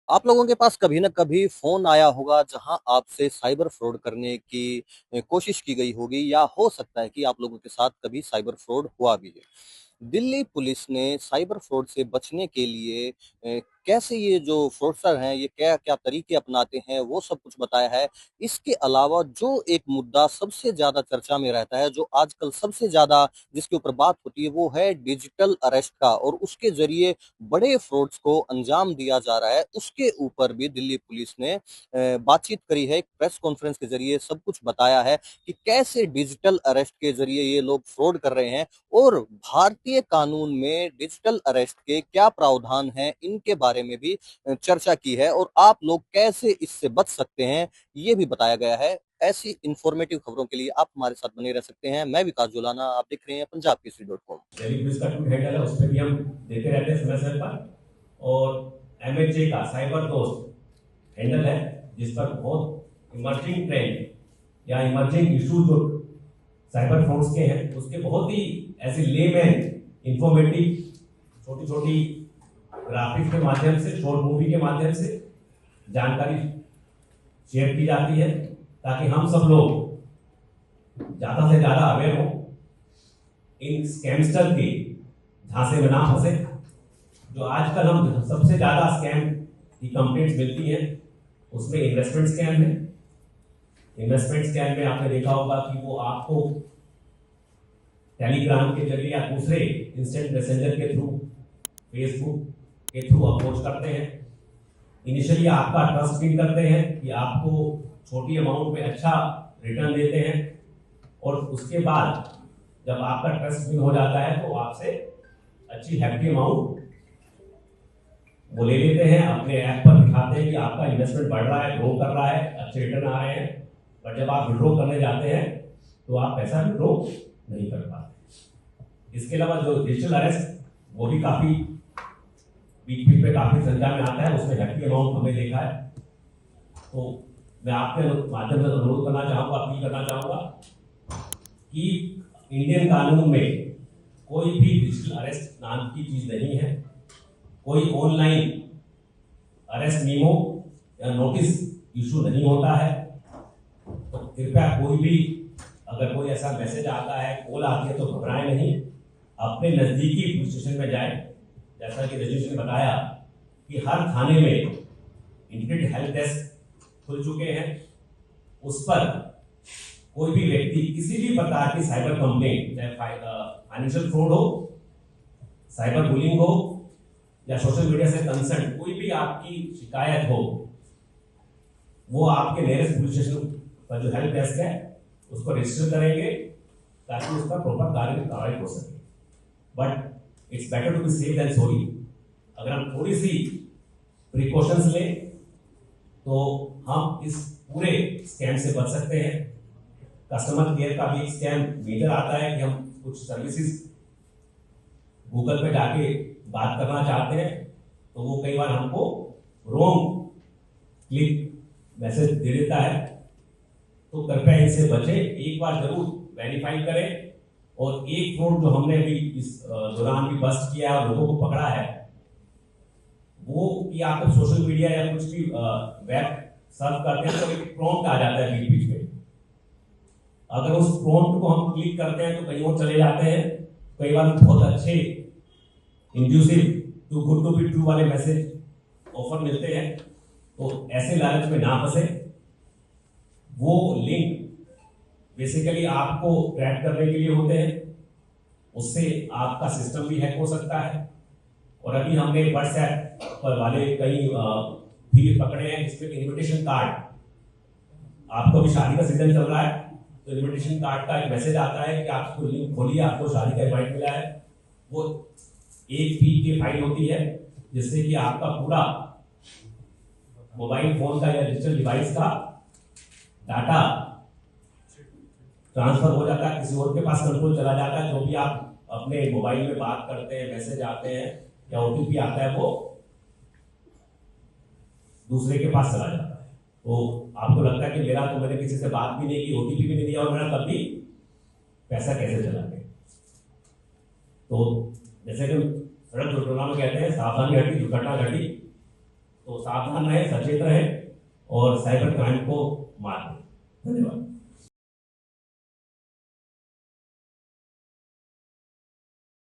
आप लोगों के पास कभी न कभी फ़ोन आया होगा जहाँ आपसे साइबर फ्रॉड करने की कोशिश की गई होगी या हो सकता है कि आप लोगों के साथ कभी साइबर फ्रॉड हुआ भी है। दिल्ली पुलिस ने साइबर फ्रॉड से बचने के लिए कैसे ये जो फ्रॉडस्टर हैं ये क्या-क्या तरीके अपनाते हैं वो सब कुछ बताया है। इसके अलावा जो एक मुद्दा सबसे ज़्यादा चर्चा में रहता है, जो आजकल सबसे ज़्यादा जिसके ऊपर बात होती है वो है डिजिटल अरेस्ट का और उसके ज़रिए बड़े फ्रॉड्स को अंजाम दिया जा रहा है। उसके ऊपर भी दिल्ली पुलिस ने बातचीत करी है, एक प्रेस कॉन्फ्रेंस के ज़रिए सब कुछ बताया है कि कैसे डिजिटल अरेस्ट के ज़रिए ये लोग फ्रॉड कर रहे हैं और भारतीय कानून में डिजिटल अरेस्ट के क्या प्रावधान हैं, इनके बारे में भी चर्चा की है और आप लोग कैसे इससे बच सकते हैं, ये भी बताया गया है। ऐसी इन्फॉर्मेटिव खबरों के लिए आप हमारे साथ बने रह सकते हैं। मैं विकास जुलाना, आप देख रहे हैं पंजाब केसरी .com। दिल्ली पुलिस का ट्विट हैंडल है, उस पर भी हम देते रहते हैं समय समय पर। और एमएचए का साइबर दोस्त हैंडल है, जिस पर बहुत इमर्जिंग ट्रेंड या इमर्जिंग इशू जो साइबर फ्रॉड्स के हैं उसके बहुत ही ऐसे लेमैन इंफॉर्मेटिव छोटी छोटी ग्राफिक्स के माध्यम से, शॉर्ट मूवी के माध्यम से जानकारी शेयर की जाती है, ताकि हम सब लोग ज्यादा से ज्यादा अवेयर हो, इन स्कैमस्टर के झांसे में ना फंसे। जो आजकल हम सबसे ज्यादा स्कैम की कंप्लेंट्स मिलती हैं उसमें इन्वेस्टमेंट स्कैम है। इन्वेस्टमेंट स्कैम में आपने देखा होगा कि वो आपको टेलीग्राम के जरिए या दूसरे इंस्टेंट मैसेंजर के थ्रू, फेसबुक के थ्रू अप्रोच करते हैं। इनिशियली आपका ट्रस्ट बिल्ड करते हैं कि आपको छोटी अमाउंट में अच्छा रिटर्न देते हैं, और उसके बाद जब आपका ट्रस्ट बिल्ड हो जाता है तो आपसे अच्छी हैप्पी अमाउंट वो ले लेते हैं। अपने ऐप पर दिखाते हैं कि आपका इन्वेस्टमेंट बढ़ रहा है, ग्रो कर रहा है, अच्छे रिटर्न आ रहे हैं, पर जब आप विड्रॉ करने जाते हैं तो आप पैसा विड्रॉ नहीं कर पाते। इसके अलावा जो डिजिटल अरेस्ट, वो भी काफी बीच बीच में काफी संख्या में आता है, उसमें हैप्पी अमाउंट हमने देखा है। तो मैं आपके माध्यम से अनुरोध करना चाहूंगा, अपील करना चाहूंगा कि इंडियन कानून में कोई भी डिजिटल अरेस्ट नाम की चीज नहीं है। कोई ऑनलाइन अरेस्ट मीमो या नोटिस इशू नहीं होता है। तो कृपया कोई भी, अगर कोई ऐसा मैसेज आता है, कॉल आती है, तो घबराएं नहीं, अपने नजदीकी पुलिस स्टेशन में जाएं। जैसा कि रजिस्टर ने बताया कि हर थाने में इंटीग्रेटेड हेल्प डेस्क खुल चुके हैं। उस पर कोई भी व्यक्ति किसी भी प्रकार की साइबर कंप्लेंट, चाहे फाइनेंशियल फ्रॉड हो, साइबर बुलिंग हो या सोशल मीडिया से कंसर्न कोई भी आपकी शिकायत हो, वो आपके नियरेस्ट पुलिस स्टेशन पर जो हेल्प डेस्क है उसको रजिस्टर करेंगे, ताकि उसका प्रॉपर कार्रवाई हो सके। But it's better to be safe than sorry. अगर हम थोड़ी सी प्रिकॉशंस लें तो हम इस पूरे स्कैम से बच सकते हैं। कस्टमर केयर का भी एक स्कैम मेजर आता है कि हम कुछ सर्विसेज गूगल पे जाके बात करना चाहते हैं, तो वो कई बार हमको रॉन्ग क्लिक मैसेज दे देता है। तो कृपया इनसे बचें, एक बार जरूर वेरीफाई करें। और एक फ्रॉड जो हमने भी इस दौरान भी बस्ट किया और लोगों को पकड़ा है, वो कि आप जब सोशल मीडिया या कुछ भी वेब सर्च करते हैं तो एक प्रॉम्प्ट आ जाता है बीच बीच में। अगर उस प्रॉम्प्ट को हम क्लिक करते हैं तो कहीं और चले जाते हैं। कई बार बहुत अच्छे इंड्यूसिव too good to be true वाले मैसेज ऑफर मिलते हैं, तो ऐसे लालच में ना फंसे। वो लिंक बेसिकली आपको ट्रैप करने के लिए होते हैं, उससे आपका सिस्टम भी हैक हो सकता है। और अभी हमने व्हाट्सएप पर वाले कई भी पकड़े हैं जिसमें इन्विटेशन कार्ड, आपको भी शादी का सीजन चल रहा है तो इन्विटेशन कार्ड का एक मैसेज आता है कि आपको लिंक खोलिए, आपको शादी का इनवाइट मिला है। वो एक फी की फाइल होती है, जिससे कि आपका पूरा मोबाइल फोन का या डिजिटल डिवाइस का डाटा ट्रांसफर हो जाता है, किसी और के पास कंट्रोल चला जाता है। जो भी आप अपने मोबाइल में बात करते हैं, मैसेज आते हैं या ओटीपी आता है, वो दूसरे के पास चला जाता है। तो आपको लगता है कि मेरा तो मैंने किसी से बात भी नहीं की, ओटीपी भी नहीं दिया और मेरा तब भी पैसा कैसे चला गया। तो जैसे कि सड़क दुर्घटना में कहते हैं सावधानी घटी दुर्घटना घटी, तो सावधान रहें, सचेत रहें और साइबर क्राइम को मात दें। धन्यवाद।